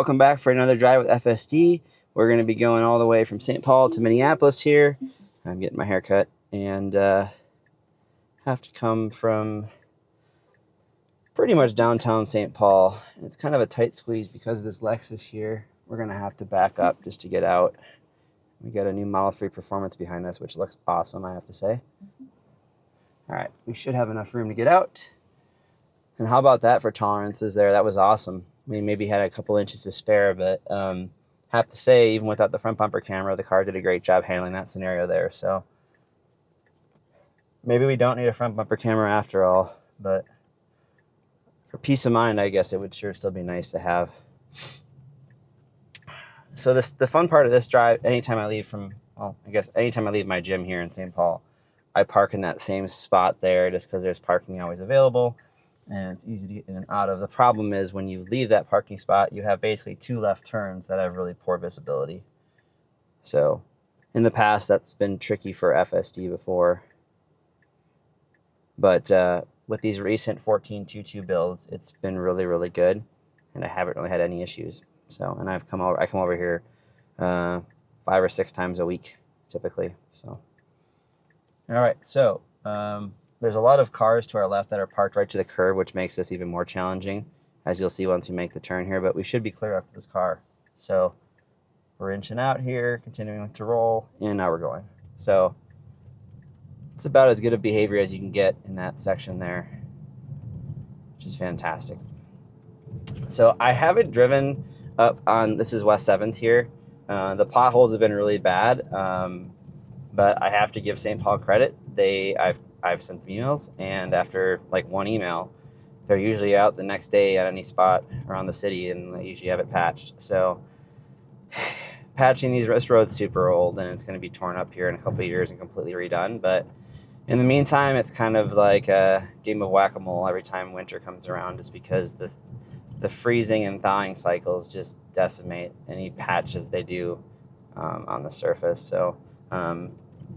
welcome back for another drive with FSD. We're going to be going all the way from St. Paul to Minneapolis here. I'm getting my hair cut and have to come from pretty much downtown St. Paul. It's kind of a tight squeeze because of this Lexus here. We're going to have to back up just to get out. We got a new Model 3 Performance behind us, which looks awesome, I have to say. All right, we should have enough room to get out. And how about that for tolerances there? That was awesome. We maybe had a couple inches to spare, but have to say, even without the front bumper camera, the car did a great job handling that scenario there. So maybe we don't need a front bumper camera after all, but for peace of mind, I guess it would sure still be nice to have. So the fun part of this drive, anytime I leave anytime I leave my gym here in St. Paul, I park in that same spot there just because there's parking always available. And it's easy to get in and out of. The problem is when you leave that parking spot, you have basically two left turns that have really poor visibility. So in the past, that's been tricky for FSD before. But with these recent 14.2.2 builds, it's been really, really good. And I haven't really had any issues. So, and I come over here 5 or 6 times a week, typically. So, all right. So, there's a lot of cars to our left that are parked right to the curb, which makes this even more challenging, as you'll see once we make the turn here. But we should be clear of this car. So we're inching out here, continuing to roll, and now we're going. So it's about as good of behavior as you can get in that section there, which is fantastic. So I haven't driven up on, this is West 7th here. The potholes have been really bad, but I have to give St. Paul credit. I've sent them emails, and after like one email, they're usually out the next day at any spot around the city, and they usually have it patched. So patching this road's super old, and it's going to be torn up here in a couple of years and completely redone. But in the meantime, it's kind of like a game of whack-a-mole every time winter comes around, just because the freezing and thawing cycles just decimate any patches they do on the surface. So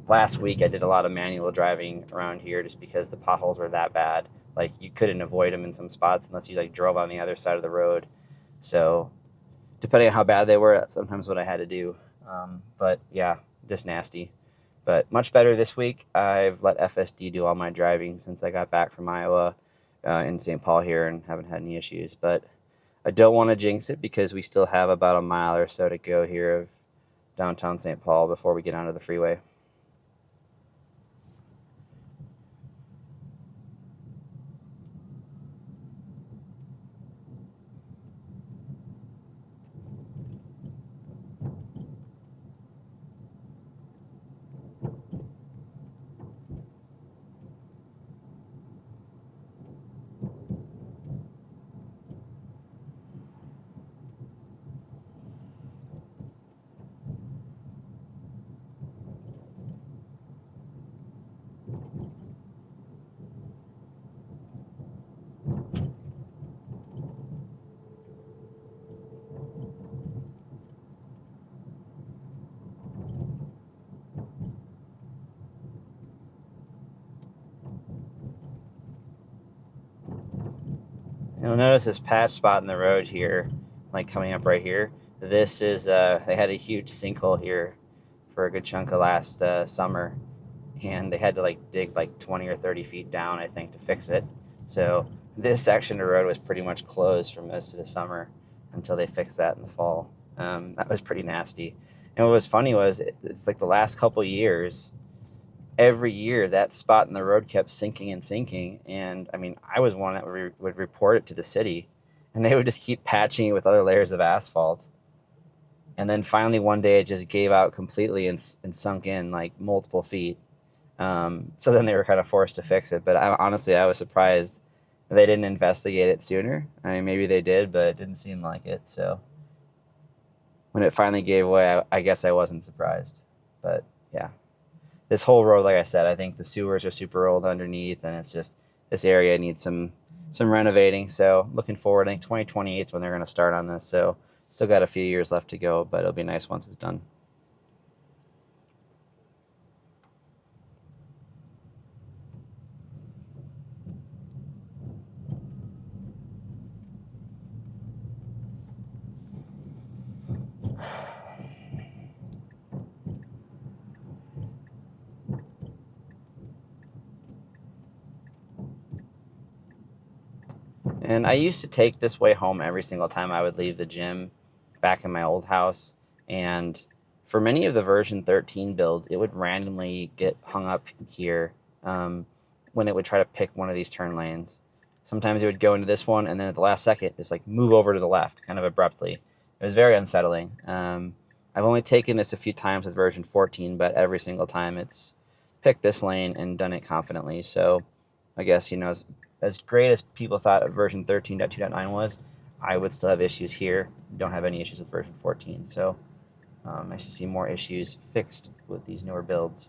last week I did a lot of manual driving around here just because the potholes were that bad. Like, you couldn't avoid them in some spots unless you like drove on the other side of the road. So depending on how bad they were, that's sometimes what I had to do. But yeah, just nasty. But much better this week. I've let FSD do all my driving since I got back from Iowa in St. Paul here, and haven't had any issues. But I don't want to jinx it because we still have about a mile or so to go here of downtown St. Paul before we get onto the freeway. You'll notice this patch spot in the road here, like coming up right here. This is, they had a huge sinkhole here for a good chunk of last summer, and they had to like dig like 20 or 30 feet down, I think, to fix it. So this section of road was pretty much closed for most of the summer until they fixed that in the fall. That was pretty nasty. And what was funny was it's like the last couple years, every year that spot in the road kept sinking and sinking. And I mean, I was one that would report it to the city, and they would just keep patching it with other layers of asphalt. And then finally one day it just gave out completely and sunk in like multiple feet. So then they were kind of forced to fix it. But honestly, I was surprised they didn't investigate it sooner. I mean, maybe they did, but it didn't seem like it. So when it finally gave way, I guess I wasn't surprised. But yeah. This whole road, like I said, I think the sewers are super old underneath, and it's just, this area needs some renovating. So looking forward, I think 2028 is when they're going to start on this. So still got a few years left to go, but it'll be nice once it's done. And I used to take this way home every single time I would leave the gym back in my old house. And for many of the version 13 builds, it would randomly get hung up here when it would try to pick one of these turn lanes. Sometimes it would go into this one, and then at the last second, just like move over to the left, kind of abruptly. It was very unsettling. I've only taken this a few times with version 14, but every single time it's picked this lane and done it confidently. So I guess, you know, as great as people thought version 13.2.9 was, I would still have issues here. Don't have any issues with version 14. So nice to see more issues fixed with these newer builds.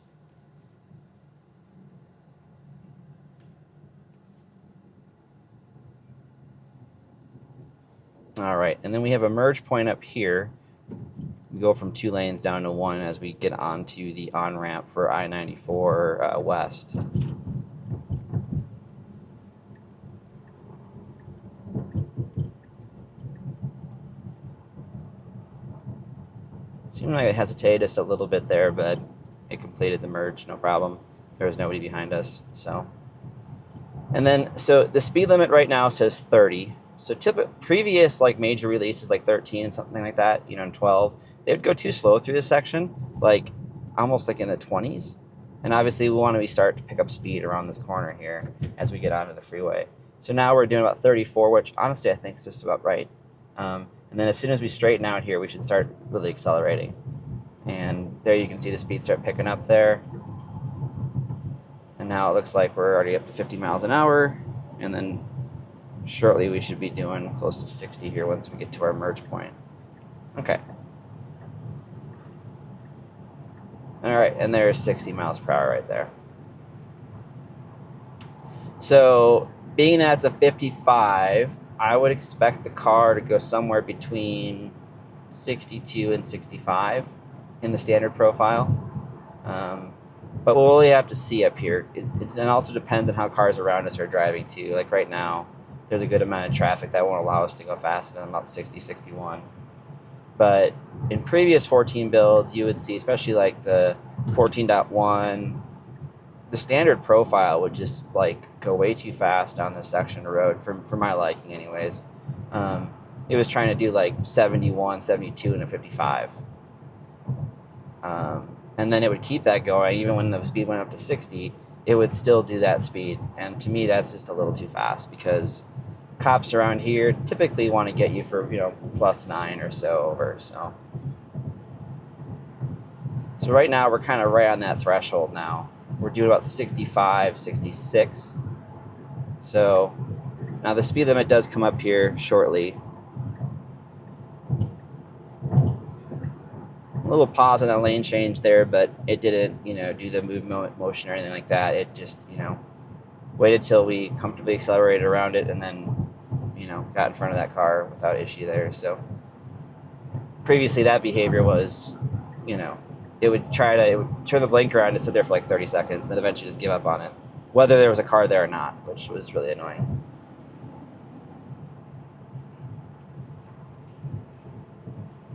All right, and then we have a merge point up here. We go from 2 lanes down to 1 as we get onto the on-ramp for I-94 West. Seemed like it hesitated just a little bit there, but it completed the merge, no problem. There was nobody behind us, so. And then, so the speed limit right now says 30. So previous like major releases like 13 and something like that, you know, and 12, they would go too slow through this section, like almost like in the 20s. And obviously we want to start to pick up speed around this corner here as we get onto the freeway. So now we're doing about 34, which honestly I think is just about right. And then as soon as we straighten out here, we should start really accelerating. And there you can see the speed start picking up there. And now it looks like we're already up to 50 miles an hour. And then shortly we should be doing close to 60 here once we get to our merge point. Okay. All right, and there's 60 miles per hour right there. So being that it's a 55, I would expect the car to go somewhere between 62 and 65 in the standard profile. But we'll really have to see up here. It also depends on how cars around us are driving too. Like right now, there's a good amount of traffic that won't allow us to go faster than about 60, 61. But in previous 14 builds, you would see, especially like the 14.1, the standard profile would just like go way too fast on this section of road for my liking anyways. It was trying to do like 71, 72 and a 55. And then it would keep that going. Even when the speed went up to 60, it would still do that speed. And to me, that's just a little too fast because cops around here typically want to get you for, you know, +9 or so over. So right now we're kind of right on that threshold now. We're doing about 65, 66. So now the speed limit does come up here shortly. A little pause on that lane change there, but it didn't, you know, do the movement motion or anything like that. It just, you know, waited till we comfortably accelerated around it and then, you know, got in front of that car without issue there. So previously that behavior was, you know, it would turn the blinker on and sit there for like 30 seconds and then eventually just give up on it, whether there was a car there or not, which was really annoying.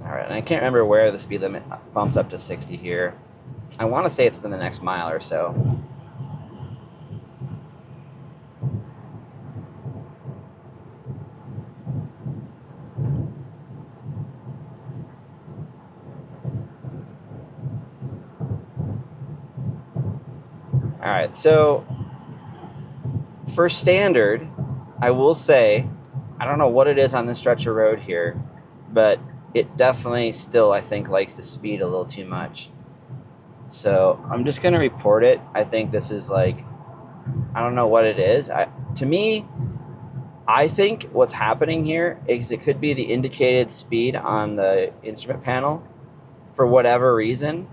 All right, and I can't remember where the speed limit bumps up to 60 here. I want to say it's within the next mile or so. All right, so for standard, I will say, I don't know what it is on this stretch of road here, but it definitely still, I think, likes the speed a little too much. So I'm just going to report it. I think this is like, I don't know what it is. To me, I think what's happening here is it could be the indicated speed on the instrument panel, for whatever reason,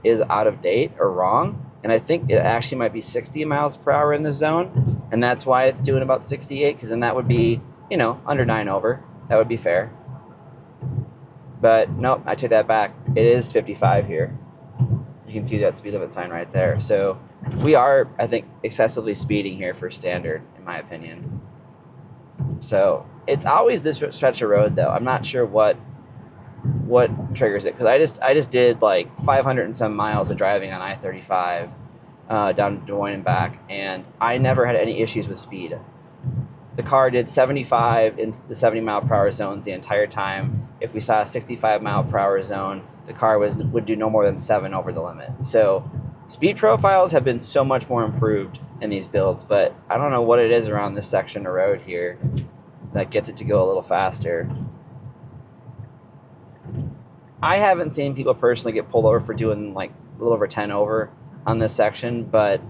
is out of date or wrong. And I think it actually might be 60 miles per hour in the zone. And that's why it's doing about 68, because then that would be, you know, under 9 over. That would be fair. But nope, I take that back. It is 55 here. You can see that speed limit sign right there. So we are, I think, excessively speeding here for standard, in my opinion. So it's always this stretch of road, though. I'm not sure what triggers it, because I just did like 500 and some miles of driving on I-35 down to Des Moines and back, and I never had any issues with speed. the car did 75 in the 70-mile-per-hour zones the entire time. If we saw a 65-mile-per-hour zone, the car would do no more than 7 over the limit. So speed profiles have been so much more improved in these builds, but I don't know what it is around this section of road here that gets it to go a little faster. I haven't seen people personally get pulled over for doing like a little over 10 over on this section, but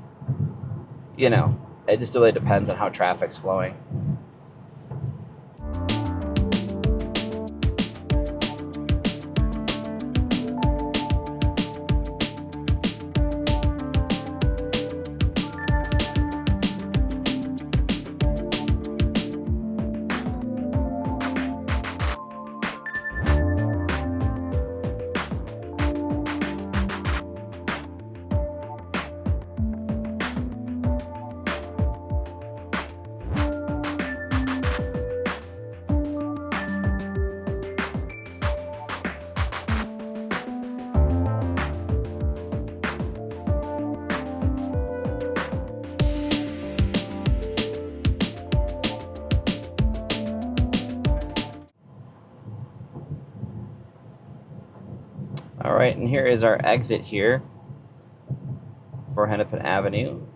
you know, it just really depends on how traffic's flowing. All right, and here is our exit here for Hennepin Avenue.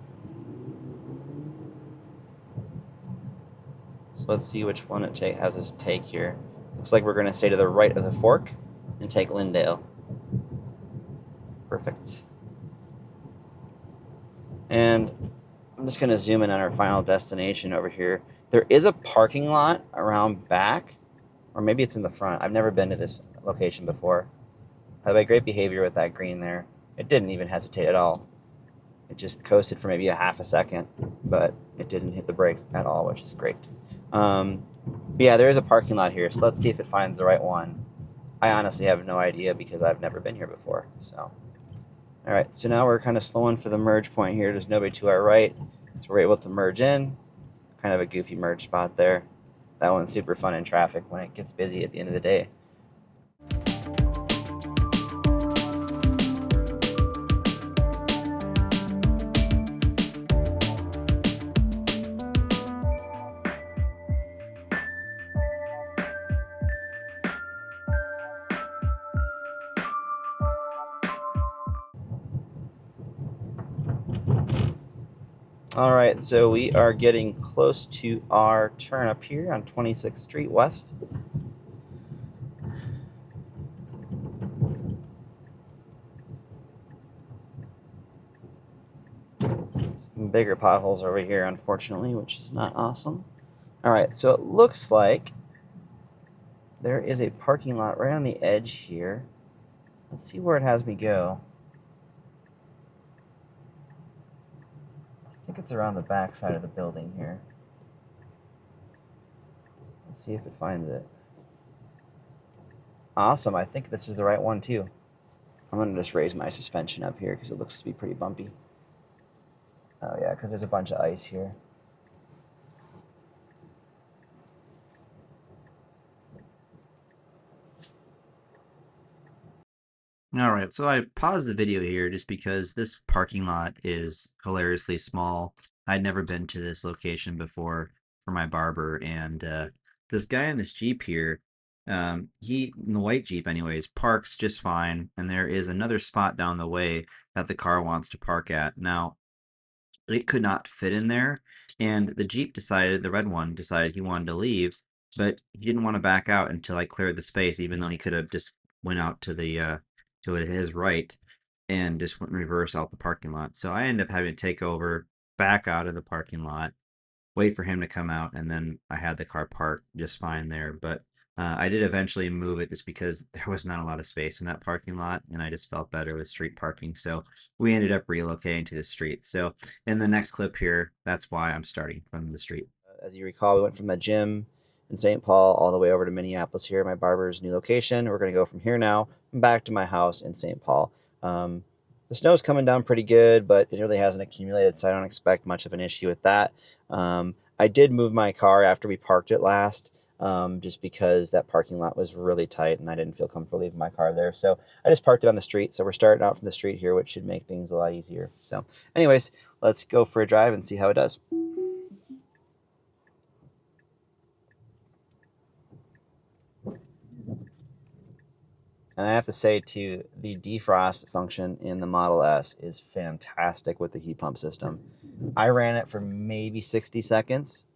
So let's see which one it has us take here. Looks like we're going to stay to the right of the fork and take Lyndale. Perfect. And I'm just going to zoom in on our final destination over here. There is a parking lot around back, or maybe it's in the front. I've never been to this location before. By the way, great behavior with that green there. It didn't even hesitate at all. It just coasted for maybe a half a second, but it didn't hit the brakes at all, which is great. But yeah, there is a parking lot here, so let's see if it finds the right one. I honestly have no idea because I've never been here before. So, all right, so now we're kind of slowing for the merge point here. There's nobody to our right, so we're able to merge in. Kind of a goofy merge spot there. That one's super fun in traffic when it gets busy at the end of the day. All right, so we are getting close to our turn up here on 26th Street West. Some bigger potholes over here, unfortunately, which is not awesome. All right, so it looks like there is a parking lot right on the edge here. Let's see where it has me go. I think it's around the back side of the building here. Let's see if it finds it. Awesome, I think this is the right one too. I'm gonna just raise my suspension up here because it looks to be pretty bumpy. Oh yeah, because there's a bunch of ice here. All right, so I paused the video here just because this parking lot is hilariously small. I'd never been to this location before for my barber, and this guy in this Jeep here, he, in the white Jeep anyways, parks just fine, and there is another spot down the way that the car wants to park at. Now, it could not fit in there, and the Jeep decided, the red one decided he wanted to leave, but he didn't want to back out until I cleared the space, even though he could have just went out to the to his right and just went in reverse out the parking lot. So I ended up having to take over, back out of the parking lot, wait for him to come out, and then I had the car parked just fine there. But I did eventually move it just because there was not a lot of space in that parking lot, and I just felt better with street parking. So we ended up relocating to the street. So in the next clip here, that's why I'm starting from the street. As you recall, we went from the gym in St. Paul all the way over to Minneapolis here, my barber's new location. We're going to go from here now back to my house in St. Paul. The snow's coming down pretty good, but it really hasn't accumulated, so I don't expect much of an issue with that. I did move my car after we parked it last, just because that parking lot was really tight and I didn't feel comfortable leaving my car there. So I just parked it on the street. So we're starting out from the street here, which should make things a lot easier. So anyways, let's go for a drive and see how it does. And I have to say, too, the defrost function in the Model S is fantastic with the heat pump system. I ran it for maybe 60 seconds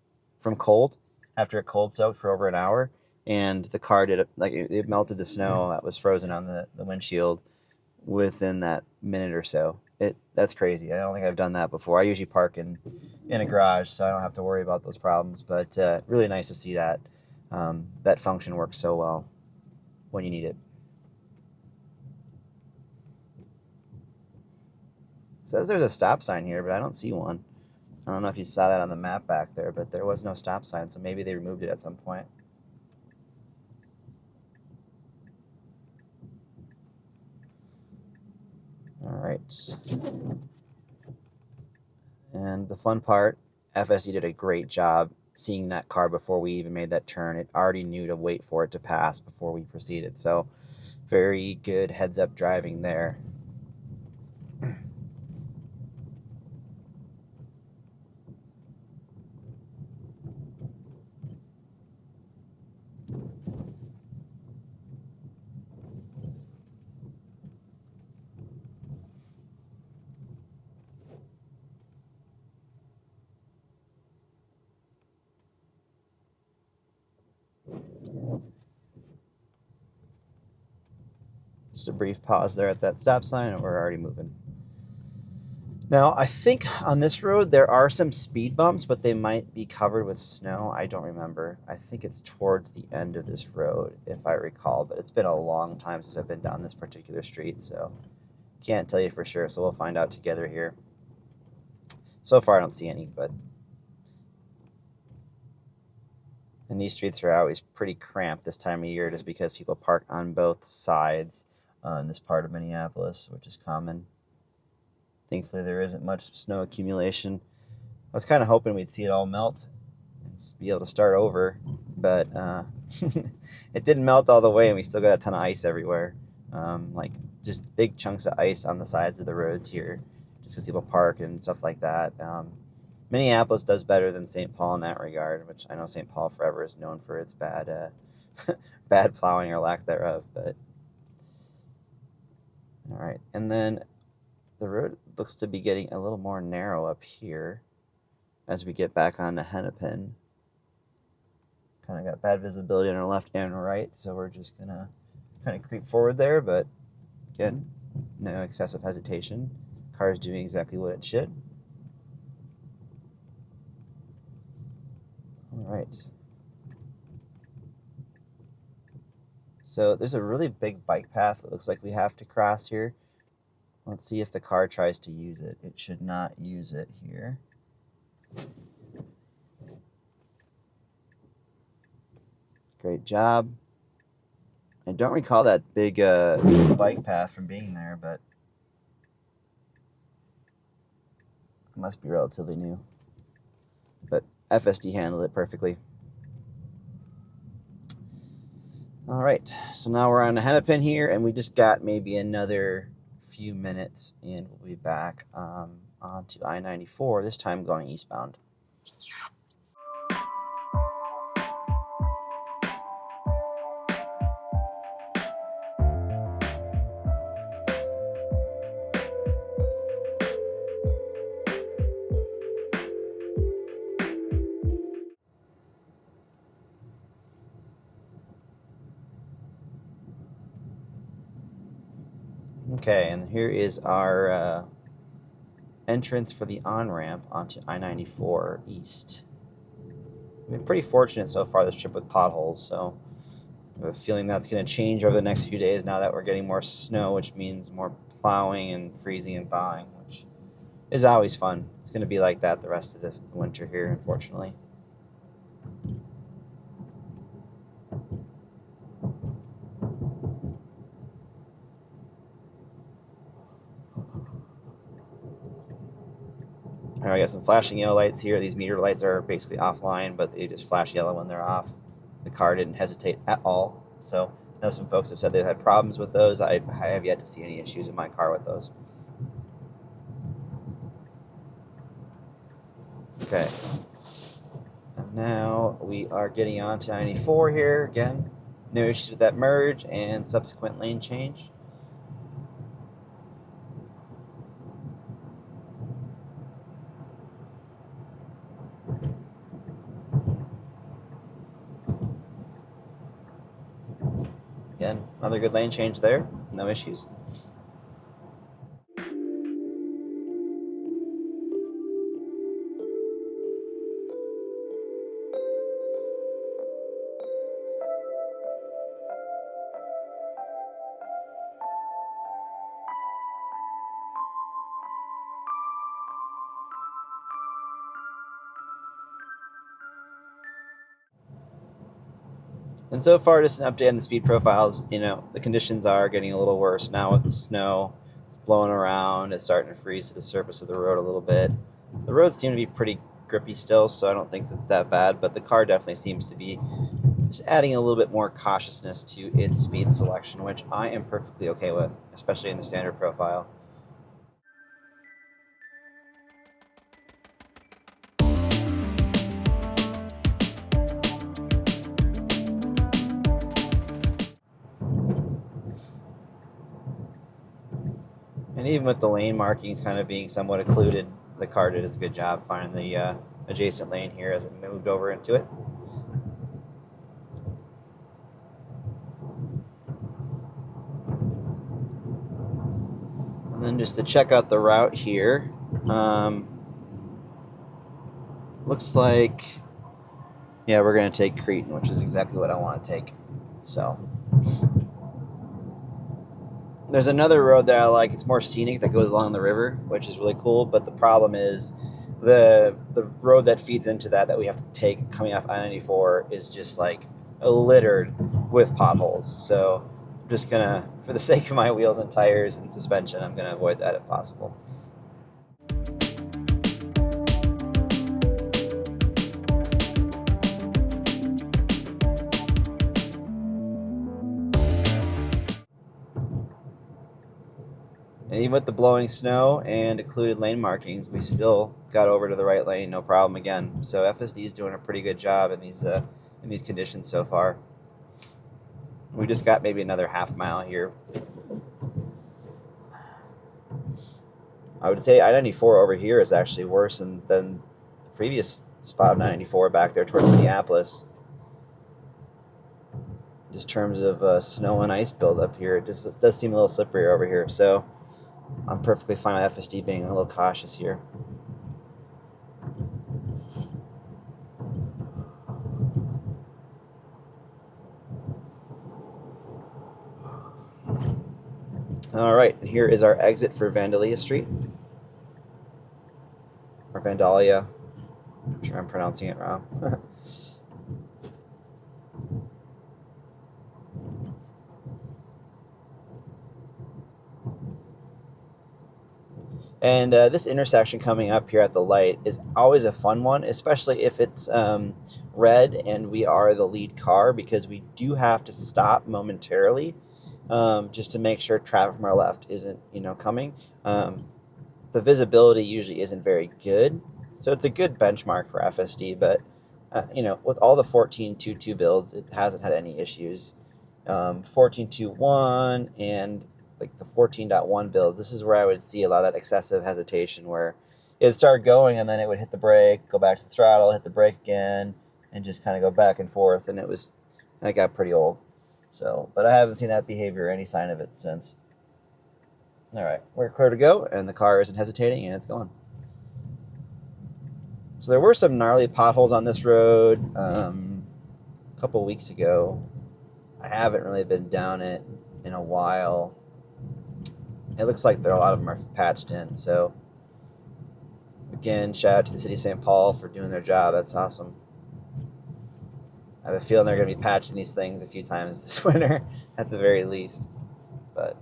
from cold after it cold soaked for over an hour. And the car did it, like it melted the snow that was frozen on the windshield within that minute or so. That's crazy. I don't think I've done that before. I usually park in a garage, so I don't have to worry about those problems. But really nice to see that that function works so well when you need it. It says there's a stop sign here, but I don't see one. I don't know if you saw that on the map back there, but there was no stop sign, so maybe they removed it at some point. All right. And the fun part, FSD did a great job seeing that car before we even made that turn. It already knew to wait for it to pass before we proceeded. So very good heads-up driving there. Just a brief pause there at that stop sign, and we're already moving. Now, I think on this road there are some speed bumps, but they might be covered with snow. I don't remember. I think it's towards the end of this road, if I recall, but it's been a long time since I've been down this particular street, so can't tell you for sure, so we'll find out together here. So far, I don't see any, but... And these streets are always pretty cramped this time of year just because people park on both sides in this part of Minneapolis, which is common. Thankfully, there isn't much snow accumulation. I was kind of hoping we'd see it all melt and be able to start over, but it didn't melt all the way, and we still got a ton of ice everywhere. Like just big chunks of ice on the sides of the roads here, just because people park and stuff like that. Minneapolis does better than St. Paul in that regard, which I know St. Paul forever is known for its bad bad plowing or lack thereof. But all right, and then the road looks to be getting a little more narrow up here as we get back onto Hennepin. Kind of got bad visibility on our left and right, so we're just gonna kind of creep forward there, but again, no excessive hesitation. Car is doing exactly what it should. All right. So there's a really big bike path that looks like we have to cross here. Let's see if the car tries to use it. It should not use it here. Great job. I don't recall that big bike path from being there, but it must be relatively new. But FSD handled it perfectly. All right, so now we're on the Hennepin here, and we just got maybe another few minutes, and we'll be back onto I-94, this time going eastbound. Okay, and here is our entrance for the on-ramp onto I-94 East. We've been pretty fortunate so far this trip with potholes, so I have a feeling that's going to change over the next few days now that we're getting more snow, which means more plowing and freezing and thawing, which is always fun. It's going to be like that the rest of the winter here, unfortunately. All right, I got some flashing yellow lights here. These meter lights are basically offline, but they just flash yellow when they're off. The car didn't hesitate at all. So I know some folks have said they've had problems with those. I have yet to see any issues in my car with those. Okay. And now we are getting on to 94 here again. No issues with that merge and subsequent lane change. Again, another good lane change there, no issues. And so far, just an update on the speed profiles. You know, the conditions are getting a little worse now with the snow. It's blowing around. It's starting to freeze to the surface of the road a little bit. The roads seem to be pretty grippy still, so I don't think that's that bad. But the car definitely seems to be just adding a little bit more cautiousness to its speed selection, which I am perfectly okay with, especially in the standard profile. And even with the lane markings kind of being somewhat occluded, the car did a good job finding the adjacent lane here as it moved over into it. And then just to check out the route here, looks like, yeah, we're going to take Cretan, which is exactly what I want to take. So there's another road that I like. It's more scenic that goes along the river, which is really cool. But the problem is the road that feeds into that we have to take coming off I-94 is just like littered with potholes. So I'm just going to, for the sake of my wheels and tires and suspension, I'm going to avoid that if possible. And even with the blowing snow and occluded lane markings, we still got over to the right lane, no problem again. So FSD is doing a pretty good job in these conditions so far. We just got maybe another half mile here. I would say I-94 over here is actually worse than the previous spot of 94 back there towards Minneapolis. Just in terms of snow and ice buildup here, it just does seem a little slippery over here. So I'm perfectly fine with FSD being a little cautious here. All right, and here is our exit for Vandalia Street. Or Vandalia. I'm sure I'm pronouncing it wrong. And this intersection coming up here at the light is always a fun one, especially if it's red and we are the lead car, because we do have to stop momentarily just to make sure traffic from our left isn't, coming. The visibility usually isn't very good, so it's a good benchmark for FSD. But with all the 14.2.2 builds, it hasn't had any issues. 14.2.1 and like the 14.1 build, this is where I would see a lot of that excessive hesitation where it'd start going and then it would hit the brake, go back to the throttle, hit the brake again, and just kind of go back and forth. And that got pretty old. So, but I haven't seen that behavior or any sign of it since. All right, we're clear to go, and the car isn't hesitating, and it's going. So there were some gnarly potholes on this road a couple weeks ago. I haven't really been down it in a while. It looks like a lot of them are patched in. So again, shout out to the city of St. Paul for doing their job. That's awesome. I have a feeling they're going to be patching these things a few times this winter at the very least. But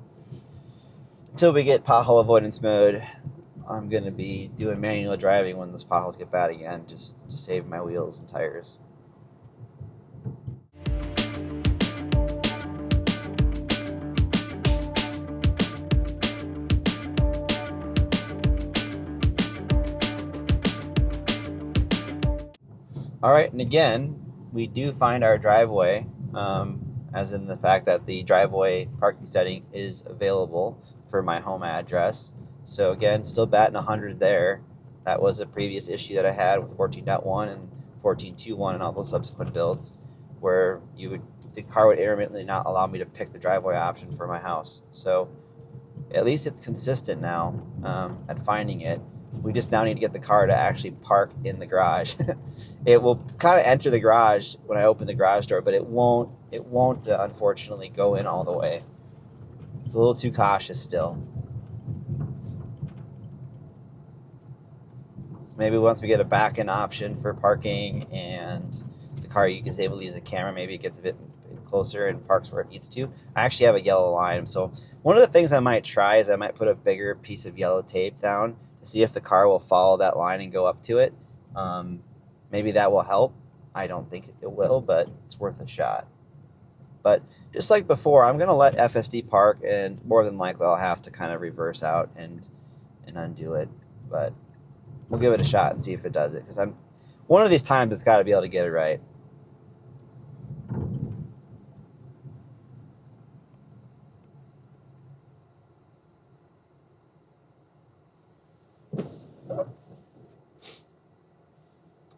until we get pothole avoidance mode, I'm going to be doing manual driving when those potholes get bad again, just to save my wheels and tires. All right, and again, we do find our driveway as in the fact that the driveway parking setting is available for my home address. So again, still batting 100 there. That was a previous issue that I had with 14.1 and 14.2.1 and all those subsequent builds, where the car would intermittently not allow me to pick the driveway option for my house. So at least it's consistent now at finding it. We just now need to get the car to actually park in the garage. It will kind of enter the garage when I open the garage door, but it won't unfortunately go in all the way. It's a little too cautious still. So maybe once we get a back-end option for parking and the car is able to use the camera, maybe it gets a bit closer and parks where it needs to. I actually have a yellow line, so one of the things I might try is I might put a bigger piece of yellow tape down to see if the car will follow that line and go up to it. Maybe that will help. I don't think it will, but it's worth a shot. But just like before, I'm going to let FSD park, and more than likely I'll have to kind of reverse out and undo it. But we'll give it a shot and see if it does it, because one of these times it's got to be able to get it right.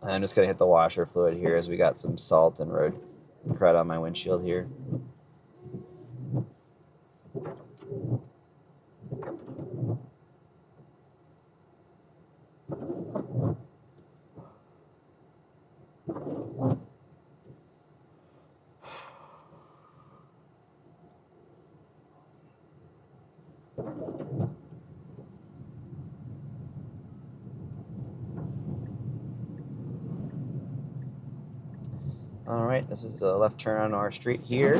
I'm just going to hit the washer fluid here, as we got some salt and road crud on my windshield here. All right, this is a left turn on our street here.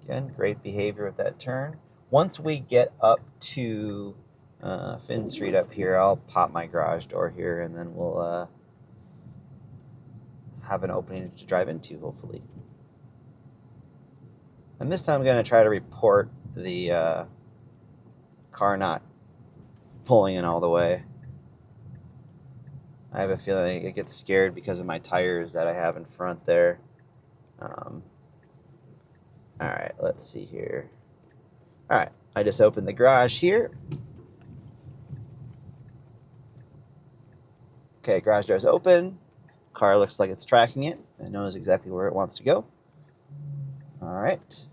Again, great behavior with that turn. Once we get up to Finn Street up here, I'll pop my garage door here, and then we'll have an opening to drive into, hopefully. And this time I'm going to try to report the car not pulling in all the way. I have a feeling it gets scared because of my tires that I have in front there. All right, let's see here. All right, I just opened the garage here. Okay, garage door's open. Car looks like it's tracking it. It knows exactly where it wants to go. All right.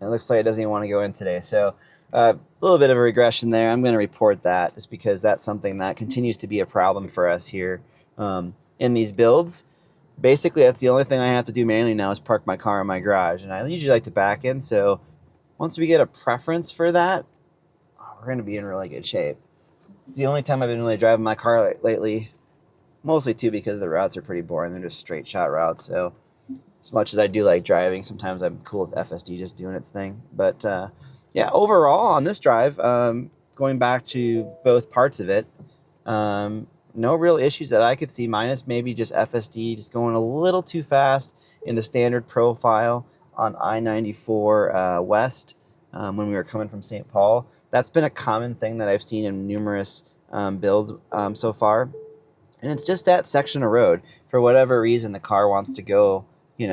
It looks like it doesn't even want to go in today. So a little bit of a regression there. I'm going to report that just because that's something that continues to be a problem for us here in these builds. Basically, that's the only thing I have to do manually now is park my car in my garage. And I usually like to back in. So once we get a preference for that, we're going to be in really good shape. It's the only time I've been really driving my car lately. Mostly, too, because the routes are pretty boring. They're just straight shot routes. So as much as I do like driving, sometimes I'm cool with FSD just doing its thing. But yeah, overall on this drive, going back to both parts of it, no real issues that I could see, minus maybe just FSD just going a little too fast in the standard profile on I-94 West when we were coming from St. Paul. That's been a common thing that I've seen in numerous builds so far. And it's just that section of road. For whatever reason, the car wants to go,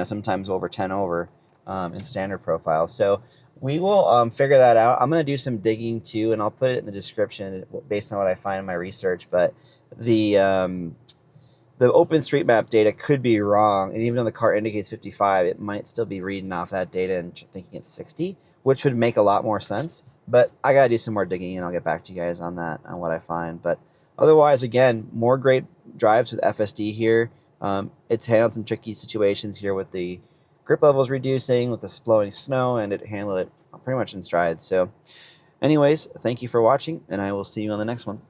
sometimes over 10 over in standard profile. So we will figure that out. I'm going to do some digging too, and I'll put it in the description based on what I find in my research. But the OpenStreetMap data could be wrong, and even though the car indicates 55, it might still be reading off that data and thinking it's 60, which would make a lot more sense. But I got to do some more digging, and I'll get back to you guys on that, on what I find. But otherwise, again, more great drives with FSD here. It's handled some tricky situations here with the grip levels reducing, with the blowing snow, and it handled it pretty much in stride. So anyways, thank you for watching, and I will see you on the next one.